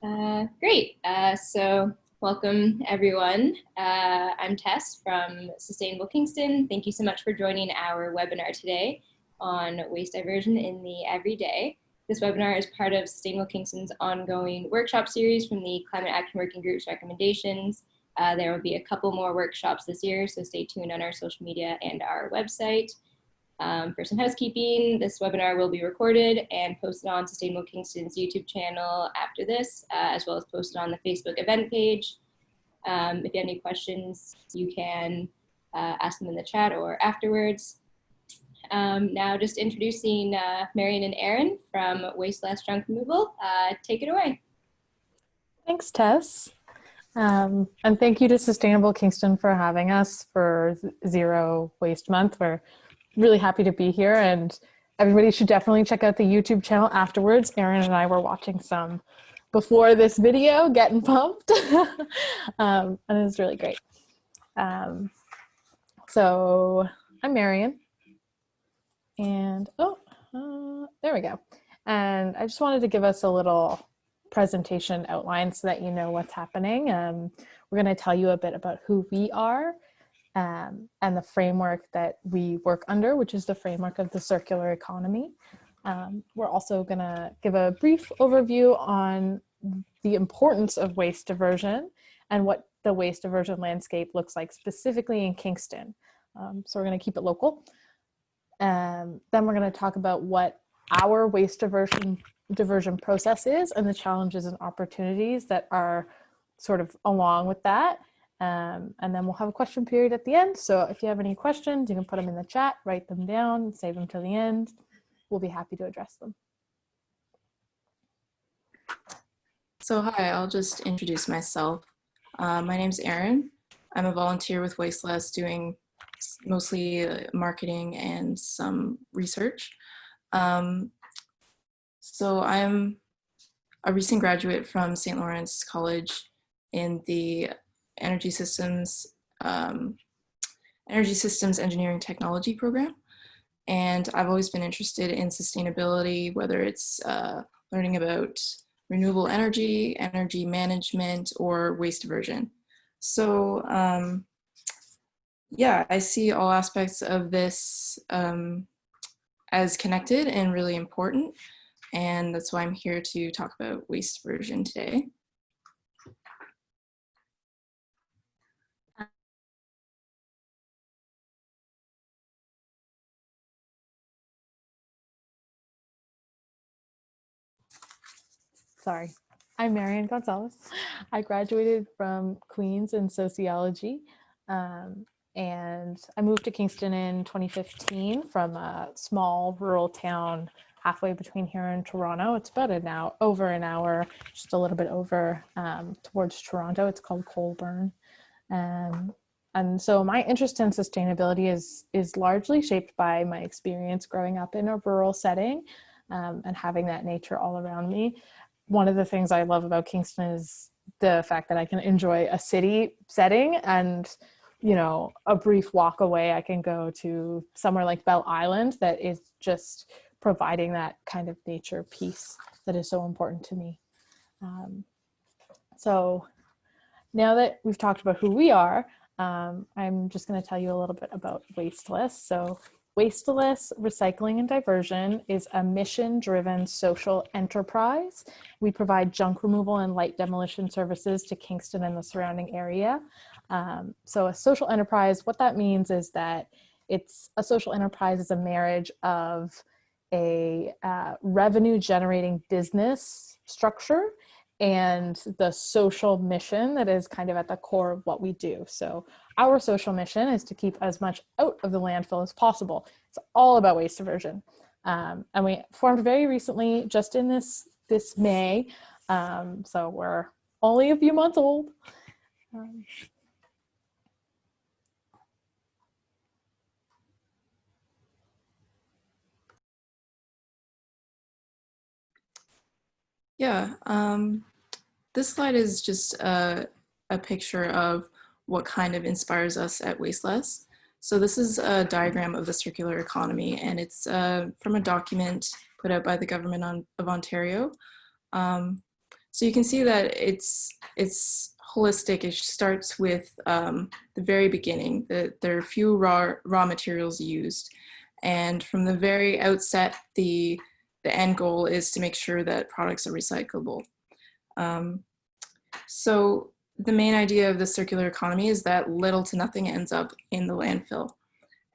Great. So welcome everyone. I'm Tess from Sustainable Kingston. Thank you so much for joining our webinar today on waste diversion in the everyday. This webinar is part of Sustainable Kingston's ongoing workshop series from the Climate Action Working Group's recommendations. There will be a couple more workshops this year, so stay tuned on our social media and our website. For some housekeeping, this webinar will be recorded and posted on Sustainable Kingston's YouTube channel after this, as well as posted on the Facebook event page. If you have any questions, you can ask them in the chat or afterwards. Now just introducing Marion and Aaron from Waste Less Junk Removal. Take it away. Thanks, Tess. And thank you to Sustainable Kingston for having us for Zero Waste Month. We're really happy to be here, and everybody should definitely check out the YouTube channel afterwards. Aaron and I were watching some before this video, getting pumped, and it was really great. So I'm Marion, and there we go. And I just wanted to give us a little presentation outline so that you know what's happening. We're going to tell you a bit about who we are, and the framework that we work under, which is the framework of the circular economy. We're also going to give a brief overview on the importance of waste diversion and what the waste diversion landscape looks like specifically in Kingston. So we're going to keep it local. Then we're going to talk about what our waste diversion process is and the challenges and opportunities that are sort of along with that. And then we'll have a question period at the end. So if you have any questions, you can put them in the chat, write them down, save them till the end. We'll be happy to address them. So hi, I'll just introduce myself. My name's Erin. I'm a volunteer with Waste Less doing mostly marketing and some research. So I'm a recent graduate from St. Lawrence College in the Energy Systems Engineering Technology program. And I've always been interested in sustainability, whether it's learning about renewable energy, energy management, or waste diversion. So yeah, I see all aspects of this as connected and really important. And that's why I'm here to talk about waste diversion today. Sorry, I'm Marion Gonzalez. I graduated from Queens in sociology, and I moved to Kingston in 2015 from a small rural town halfway between here and Toronto. It's about over an hour, just a little bit over towards Toronto. It's called Colburn. And so my interest in sustainability is largely shaped by my experience growing up in a rural setting and having that nature all around me. One of the things I love about Kingston is the fact that I can enjoy a city setting, and, you know, a brief walk away, I can go to somewhere like Bell Island that is just providing that kind of nature piece that is so important to me. So now that we've talked about who we are, I'm just going to tell you a little bit about Waste Less. So Waste Less Recycling and Diversion is a mission-driven social enterprise. We provide junk removal and light demolition services to Kingston and the surrounding area. So a social enterprise, what that means is that a social enterprise is a marriage of a revenue-generating business structure and the social mission that is kind of at the core of what we do. So our social mission is to keep as much out of the landfill as possible. It's all about waste diversion. And we formed very recently, just in this May. So we're only a few months old. Yeah, this slide is just a picture of what kind of inspires us at Waste Less. So this is a diagram of the circular economy, and it's from a document put out by the government of Ontario. So you can see that it's holistic. It starts with the very beginning. There are few raw materials used. And from the very outset, the end goal is to make sure that products are recyclable. So the main idea of the circular economy is that little to nothing ends up in the landfill.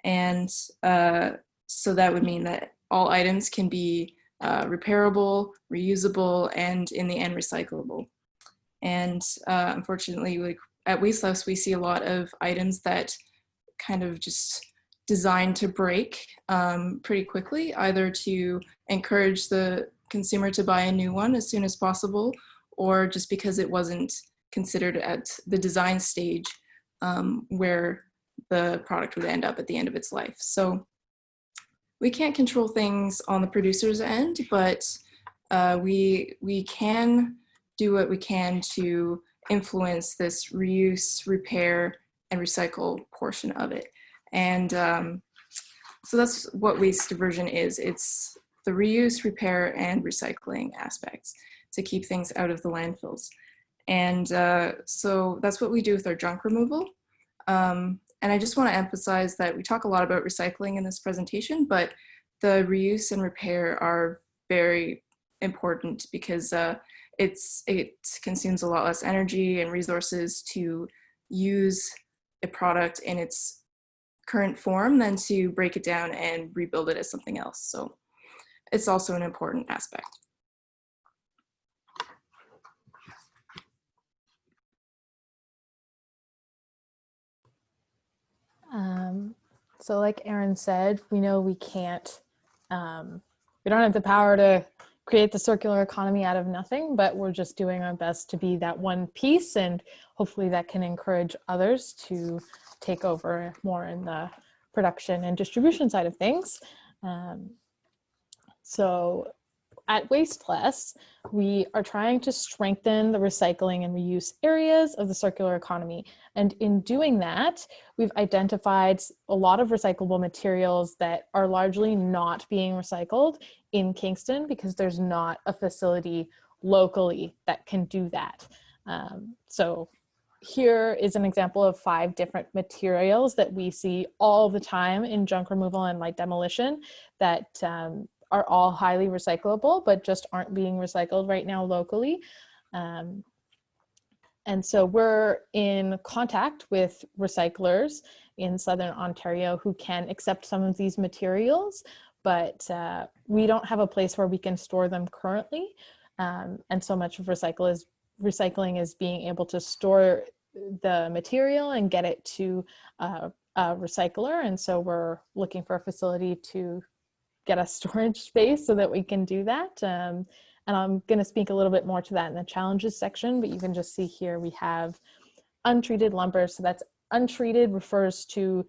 And so that would mean that all items can be repairable, reusable, and in the end recyclable. And unfortunately, like at Waste Loss, we see a lot of items that kind of just designed to break pretty quickly, either to encourage the consumer to buy a new one as soon as possible, or just because it wasn't considered at the design stage where the product would end up at the end of its life. So we can't control things on the producer's end, but we can do what we can to influence this reuse, repair, and recycle portion of it. And so that's what waste diversion is. It's the reuse, repair, and recycling aspects to keep things out of the landfills. And so that's what we do with our junk removal. And I just want to emphasize that we talk a lot about recycling in this presentation, but the reuse and repair are very important because it consumes a lot less energy and resources to use a product in its current form than to break it down and rebuild it as something else. So it's also an important aspect. So like Erin said, we know we can't, we don't have the power to create the circular economy out of nothing, but we're just doing our best to be that one piece, and hopefully that can encourage others to take over more in the production and distribution side of things. So at Waste Less, we are trying to strengthen the recycling and reuse areas of the circular economy. And in doing that, we've identified a lot of recyclable materials that are largely not being recycled in Kingston because there's not a facility locally that can do that. So here is an example of 5 different materials that we see all the time in junk removal and light demolition that are all highly recyclable, but just aren't being recycled right now locally. And so we're in contact with recyclers in Southern Ontario who can accept some of these materials, but we don't have a place where we can store them currently. And so much of recycling is being able to store the material and get it to a recycler. And so we're looking for a facility to get a storage space so that we can do that. And I'm going to speak a little bit more to that in the challenges section, but you can just see here we have untreated lumber. So that's untreated refers to,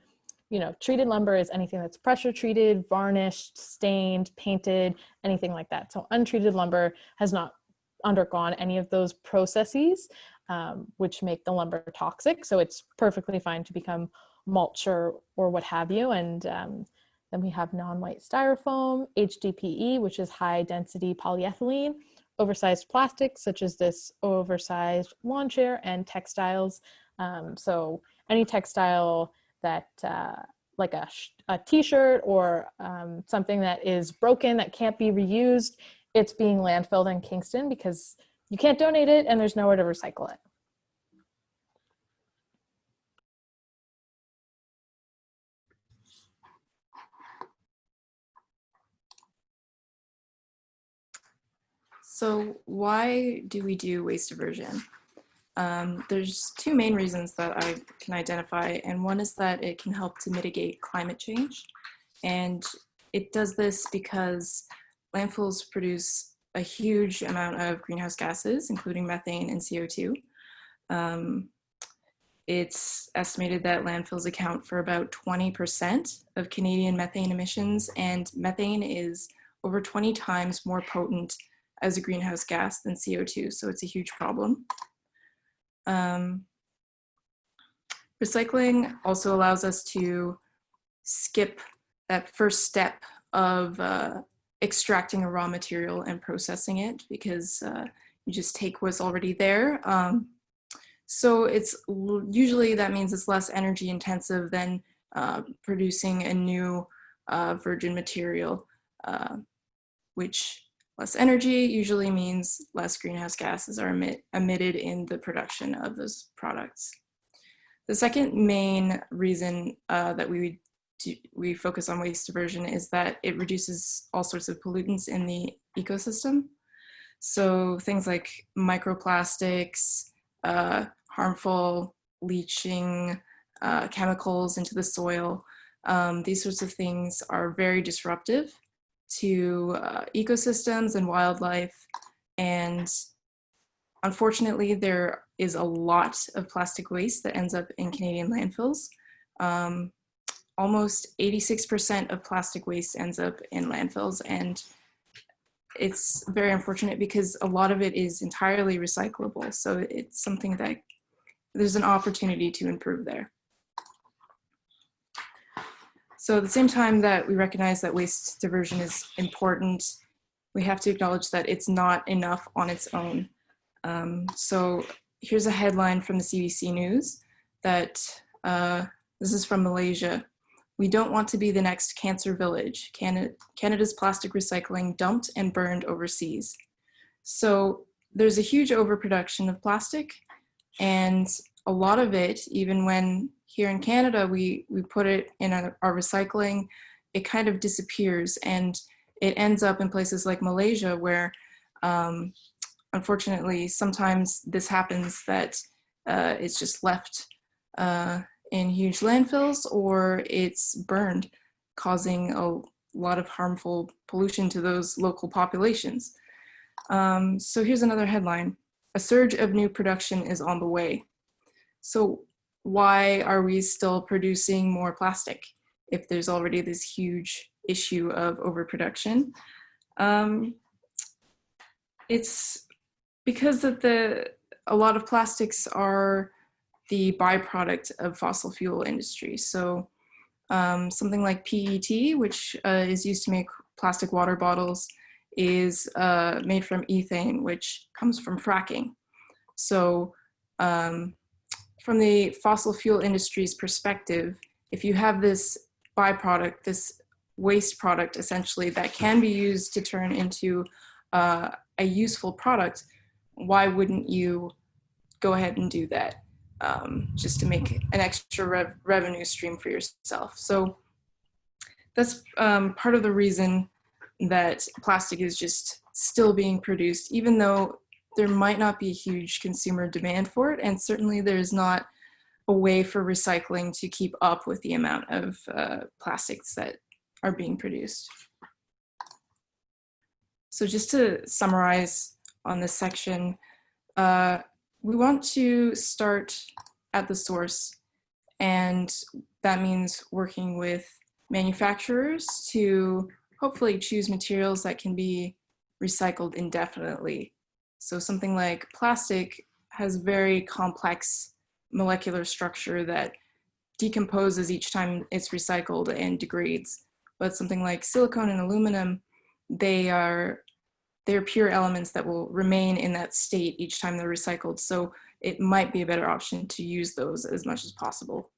treated lumber is anything that's pressure treated, varnished, stained, painted, anything like that. So untreated lumber has not undergone any of those processes, which make the lumber toxic. So it's perfectly fine to become mulch or what have you. And then we have non-white styrofoam, HDPE, which is high density polyethylene, oversized plastics, such as this oversized lawn chair, and textiles. So any textile that, like a t-shirt or something that is broken that can't be reused, it's being landfilled in Kingston because you can't donate it and there's nowhere to recycle it. So why do we do waste diversion? There's 2 main reasons that I can identify, and one is that it can help to mitigate climate change. And it does this because landfills produce a huge amount of greenhouse gases, including methane and CO2. It's estimated that landfills account for about 20% of Canadian methane emissions, and methane is over 20 times more potent as a greenhouse gas than CO2, so it's a huge problem. Recycling also allows us to skip that first step of extracting a raw material and processing it, because you just take what's already there. So usually that means it's less energy intensive than producing a new virgin material, which less energy usually means less greenhouse gases are emitted in the production of those products. The second main reason that we focus on waste diversion is that it reduces all sorts of pollutants in the ecosystem. So things like microplastics, harmful leaching, chemicals into the soil, these sorts of things are very disruptive to ecosystems and wildlife. And unfortunately, there is a lot of plastic waste that ends up in Canadian landfills. Almost 86% of plastic waste ends up in landfills, and it's very unfortunate because a lot of it is entirely recyclable. So it's something that there's an opportunity to improve there. So at the same time that we recognize that waste diversion is important, we have to acknowledge that it's not enough on its own. So here's a headline from the CBC News that this is from Malaysia. We don't want to be the next cancer village. Canada's plastic recycling dumped and burned overseas. So there's a huge overproduction of plastic, and a lot of it, even when here in Canada we put it in our recycling, it kind of disappears, and it ends up in places like Malaysia where unfortunately sometimes this happens that it's just left in huge landfills, or it's burned, causing a lot of harmful pollution to those local populations. So here's another headline. A surge of new production is on the way. So why are we still producing more plastic if there's already this huge issue of overproduction? It's because that a lot of plastics are the byproduct of fossil fuel industry. So something like PET, which is used to make plastic water bottles, is made from ethane, which comes from fracking. So from the fossil fuel industry's perspective, if you have this byproduct, this waste product essentially that can be used to turn into a useful product, why wouldn't you go ahead and do that? Just to make an extra revenue stream for yourself. So that's part of the reason that plastic is just still being produced, even though there might not be a huge consumer demand for it, and certainly there's not a way for recycling to keep up with the amount of plastics that are being produced. So just to summarize on this section, we want to start at the source, and that means working with manufacturers to hopefully choose materials that can be recycled indefinitely. So something like plastic has very complex molecular structure that decomposes each time it's recycled and degrades. But something like silicone and aluminum, they're pure elements that will remain in that state each time they're recycled. So it might be a better option to use those as much as possible.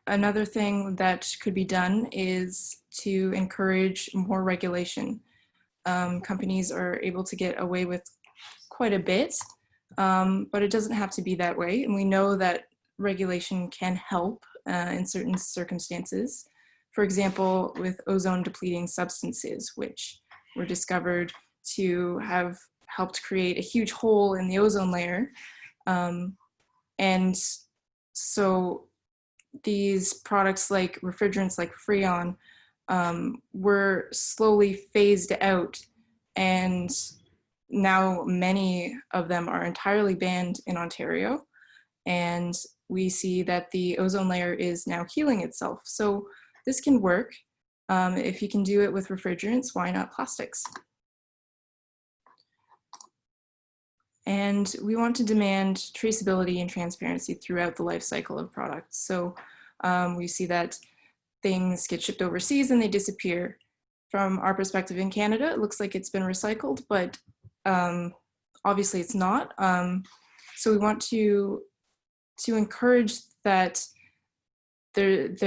Another thing that could be done is to encourage more regulation. Companies are able to get away with quite a bit, but it doesn't have to be that way. And we know that regulation can help in certain circumstances. For example, with ozone depleting substances, which were discovered to have helped create a huge hole in the ozone layer. And so these products like refrigerants like Freon were slowly phased out, and now many of them are entirely banned in Ontario. And we see that the ozone layer is now healing itself. So this can work. If you can do it with refrigerants, why not plastics? And we want to demand traceability and transparency throughout the life cycle of products. So we see that things get shipped overseas and they disappear. From our perspective in Canada, it looks like it's been recycled, but obviously it's not. So we want to encourage that things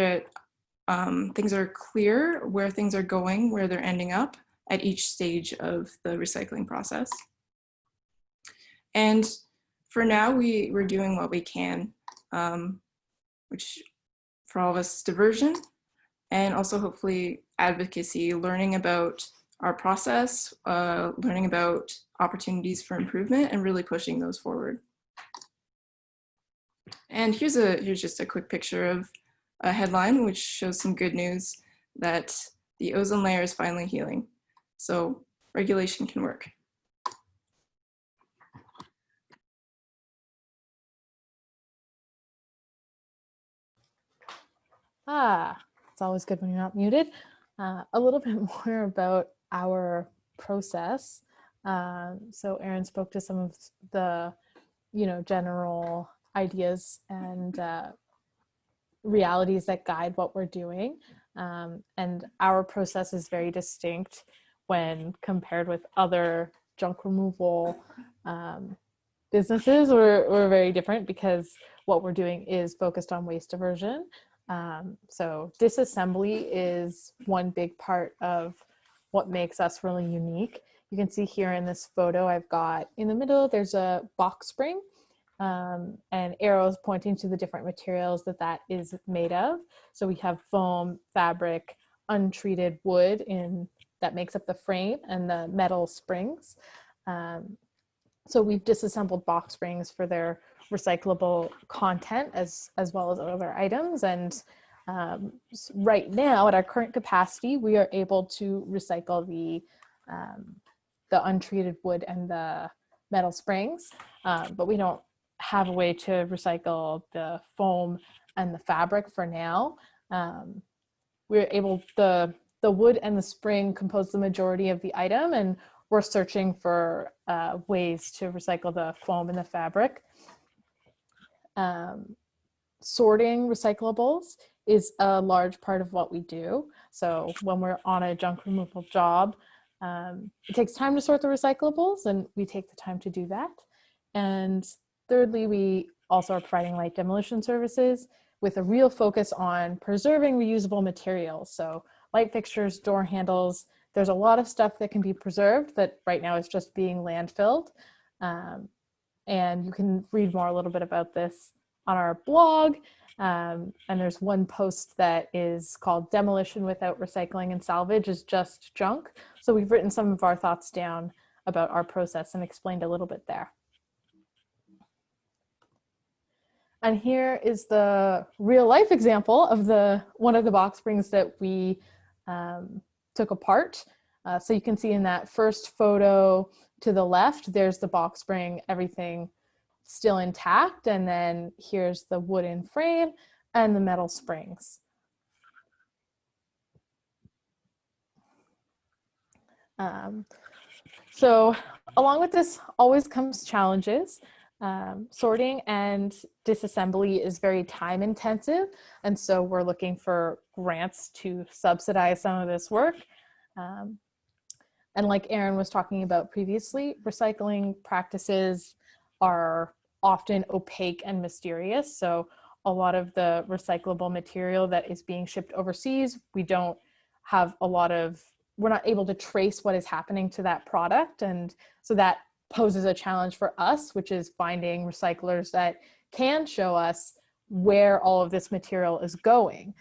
are clear where things are going, where they're ending up at each stage of the recycling process. And for now, we're doing what we can, which for all of us is diversion, and also hopefully advocacy, learning about our process, learning about opportunities for improvement, and really pushing those forward. And here's just a quick picture of a headline which shows some good news that the ozone layer is finally healing. So regulation can work. It's always good when you're not muted. A little bit more about our process. So Erin spoke to some of the, general ideas and realities that guide what we're doing. And our process is very distinct when compared with other junk removal businesses. We're very different because what we're doing is focused on waste diversion. So disassembly is one big part of what makes us really unique. You can see here in this photo, I've got in the middle, there's a box spring and arrows pointing to the different materials that is made of. So we have foam, fabric, untreated wood that makes up the frame, and the metal springs. So we've disassembled box springs for their recyclable content as well as other items. And right now, at our current capacity, we are able to recycle the untreated wood and the metal springs, but we don't have a way to recycle the foam and the fabric for now. We're able, the wood and the spring compose the majority of the item, and we're searching for ways to recycle the foam and the fabric. Sorting recyclables is a large part of what we do. So when we're on a junk removal job, it takes time to sort the recyclables, and we take the time to do that. And thirdly, we also are providing light demolition services with a real focus on preserving reusable materials. So light fixtures, door handles, there's a lot of stuff that can be preserved that right now is just being landfilled. And you can read more a little bit about this on our blog. And there's one post that is called Demolition Without Recycling and Salvage is Just Junk. So we've written some of our thoughts down about our process and explained a little bit there. And here is the real life example of one of the box springs that we took apart. So you can see in that first photo to the left, there's the box spring, everything still intact. And then here's the wooden frame and the metal springs. So along with this always comes challenges. Sorting and disassembly is very time intensive. And so we're looking for grants to subsidize some of this work. And like Erin was talking about previously, recycling practices are often opaque and mysterious. So a lot of the recyclable material that is being shipped overseas, we don't have we're not able to trace what is happening to that product. And so that poses a challenge for us, which is finding recyclers that can show us where all of this material is going.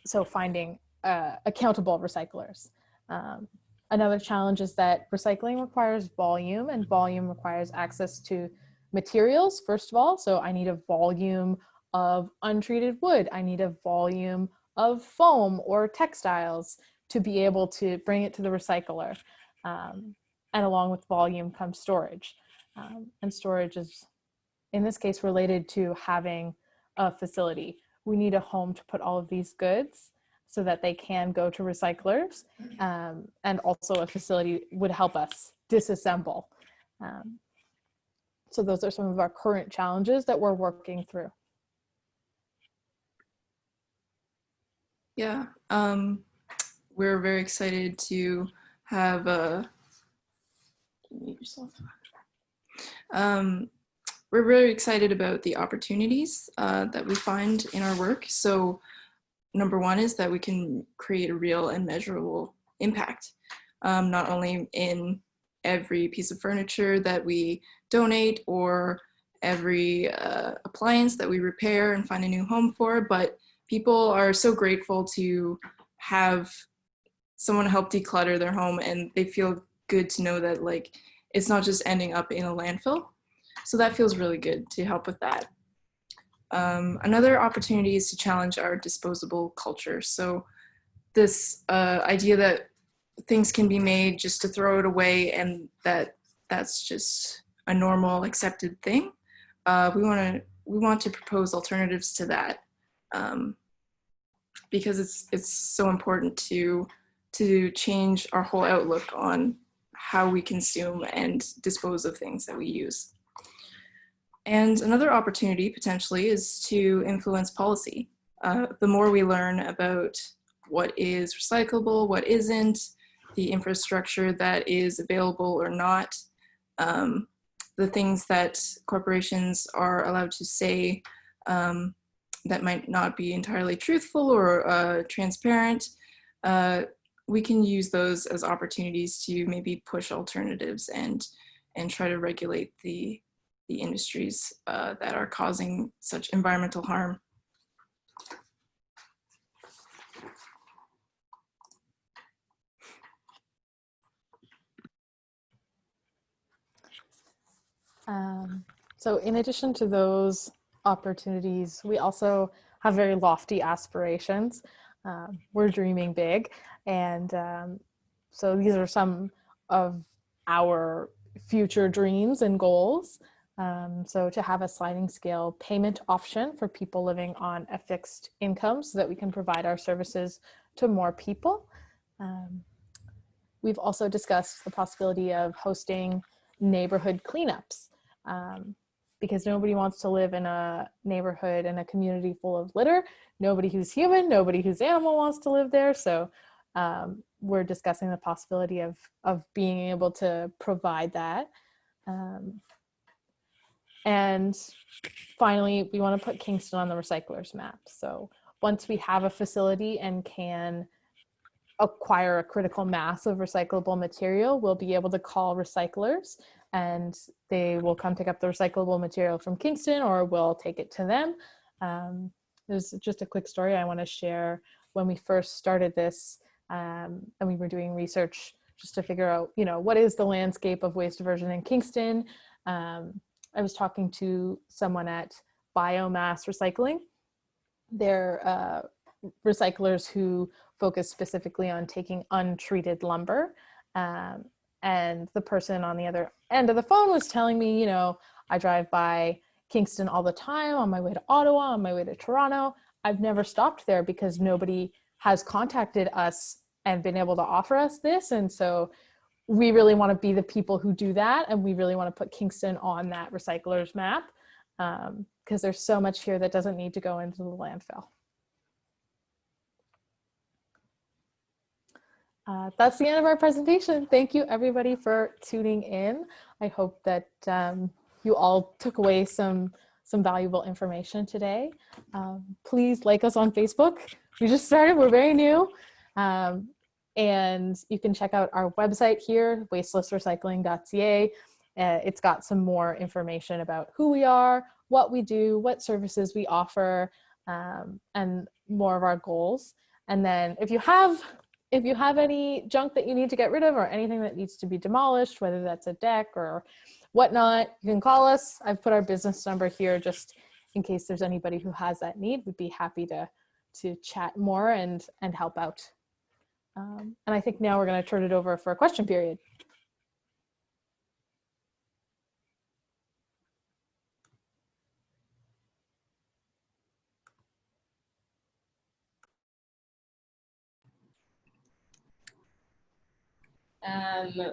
So finding accountable recyclers. Another challenge is that recycling requires volume, and volume requires access to materials, first of all. So I need a volume of untreated wood. I need a volume of foam or textiles to be able to bring it to the recycler. And along with volume comes storage. And storage is, in this case, related to having a facility. We need a home to put all of these goods so that they can go to recyclers, and also a facility would help us disassemble. So those are some of our current challenges that we're working through. Yeah, we're very excited to have mute yourself. We're very excited about the opportunities that we find in our work. So number one is that we can create a real and measurable impact, not only in every piece of furniture that we donate or every appliance that we repair and find a new home for, but people are so grateful to have someone help declutter their home, and they feel good to know that like it's not just ending up in a landfill. So that feels really good to help with that. Another opportunity is to challenge our disposable culture. So this idea that things can be made just to throw it away and that's just a normal accepted thing. We want to propose alternatives to that, because it's so important to change our whole outlook on how we consume and dispose of things that we use. And another opportunity potentially is to influence policy. The more we learn about what is recyclable, what isn't, the infrastructure that is available or not, the things that corporations are allowed to say that might not be entirely truthful or transparent, we can use those as opportunities to maybe push alternatives and try to regulate the industries that are causing such environmental harm. So in addition to those opportunities, we also have very lofty aspirations. We're dreaming big, and so these are some of our future dreams and goals. So to have a sliding scale payment option for people living on a fixed income so that we can provide our services to more people. We've also discussed the possibility of hosting neighborhood cleanups, because nobody wants to live in a neighborhood in a community full of litter. Nobody who's human, nobody who's animal wants to live there. So we're discussing the possibility of being able to provide that. And finally, we want to put Kingston on the recyclers map. So once we have a facility and can acquire a critical mass of recyclable material, we'll be able to call recyclers and they will come pick up the recyclable material from Kingston, or we'll take it to them. There's just a quick story I want to share. When we first started this, and we were doing research just to figure out, what is the landscape of waste diversion in Kingston? I was talking to someone at Biomass Recycling. They're recyclers who focus specifically on taking untreated lumber. And the person on the other end of the phone was telling me, I drive by Kingston all the time on my way to Ottawa, on my way to Toronto. I've never stopped there because nobody has contacted us and been able to offer us this. And so we really want to be the people who do that. And we really want to put Kingston on that recyclers map, because there's so much here that doesn't need to go into the landfill. That's the end of our presentation. Thank you everybody for tuning in. I hope that you all took away some valuable information today. Please like us on Facebook. We just started, we're very new. And you can check out our website here, wastelessrecycling.ca. It's got some more information about who we are, what we do, what services we offer, and more of our goals. And then if you have any junk that you need to get rid of or anything that needs to be demolished, whether that's a deck or whatnot, you can call us. I've put our business number here just in case there's anybody who has that need. We'd be happy to chat more and help out. And I think now we're going to turn it over for a question period.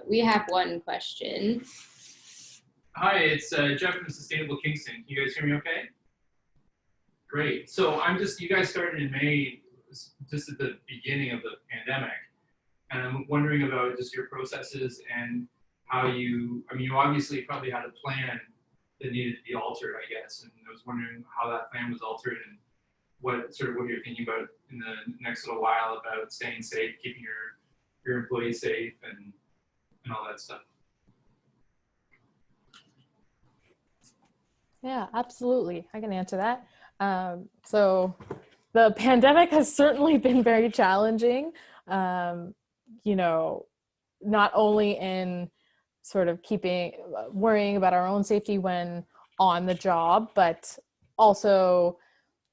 We have one question. Hi, it's Jeff from Sustainable Kingston. Can you guys hear me okay? Great. So you guys started in May just at the beginning of the pandemic. And I'm wondering about just your processes and how you, I mean, you obviously probably had a plan that needed to be altered, I guess. And I was wondering how that plan was altered and what you're thinking about in the next little while about staying safe, keeping your employees safe and all that stuff. Yeah, absolutely. I can answer that. So the pandemic has certainly been very challenging, you know, not only in sort of worrying about our own safety when on the job, but also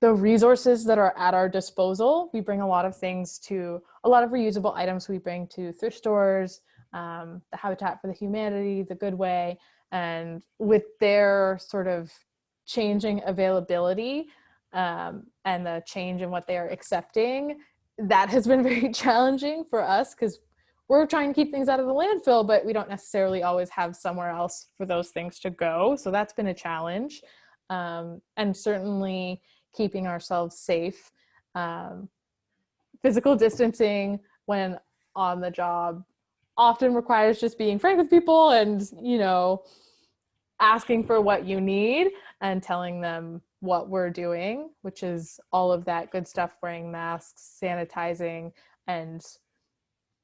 the resources that are at our disposal. We bring a lot of reusable items we bring to thrift stores, the Habitat for the Humanity, the Goodway, and with their sort of changing availability and the change in what they are accepting, that has been very challenging for us because we're trying to keep things out of the landfill, but we don't necessarily always have somewhere else for those things to go. So that's been a challenge. And certainly keeping ourselves safe. Physical distancing when on the job often requires just being frank with people and, you know, asking for what you need and telling them what we're doing, which is all of that good stuff, wearing masks, sanitizing, and,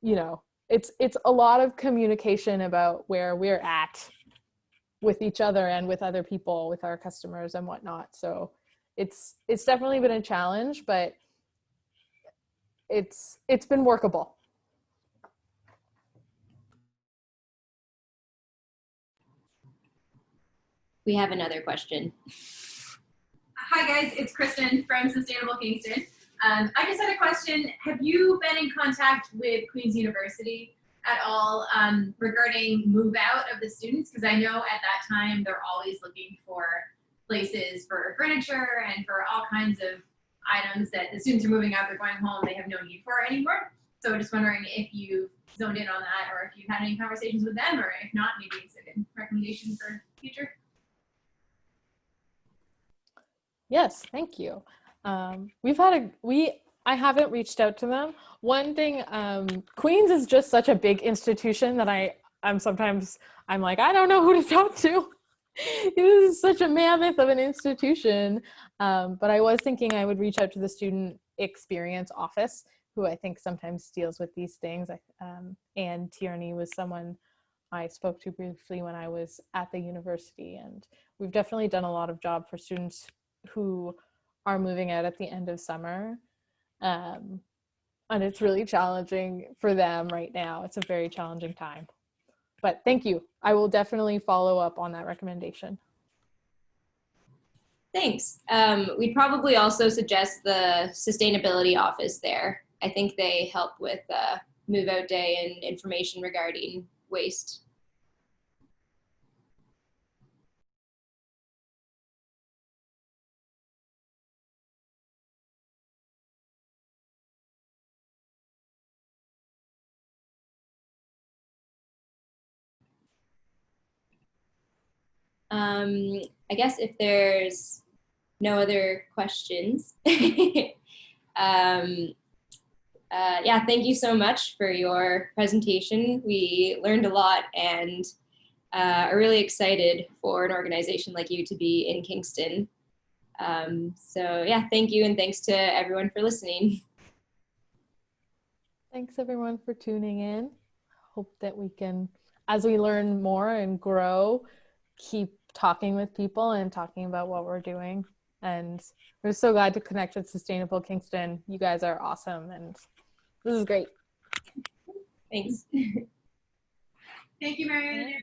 you know, it's a lot of communication about where we're at with each other and with other people, with our customers and whatnot. So it's definitely been a challenge, but it's been workable. We have another question. Hi guys, it's Kristen from Sustainable Kingston. I just had a question. Have you been in contact with Queen's University at all regarding move out of the students? Because I know at that time they're always looking for places for furniture and for all kinds of items that the students are moving out, they're going home, they have no need for anymore. So just wondering if you zoned in on that or if you've had any conversations with them, or if not, maybe it's a good recommendation for future. Yes, thank you. I haven't reached out to them. One thing, Queens is just such a big institution that I'm like, I don't know who to talk to. This is such a mammoth of an institution. But I was thinking I would reach out to the student experience office, who I think sometimes deals with these things. Anne Tierney was someone I spoke to briefly when I was at the university, and we've definitely done a lot of job for students who are moving out at the end of summer. And it's really challenging for them right now. It's a very challenging time. But thank you. I will definitely follow up on that recommendation. Thanks. We'd probably also suggest the sustainability office there. I think they help with move out day and information regarding waste. I guess if there's no other questions, yeah, thank you so much for your presentation. We learned a lot and are really excited for an organization like you to be in Kingston. So yeah, thank you, and thanks to everyone for listening. Thanks everyone for tuning in. Hope that we can, as we learn more and grow, keep talking with people and talking about what we're doing. And we're so glad to connect with Sustainable Kingston. You guys are awesome, and this is great. Thanks. Thank you, Marianne.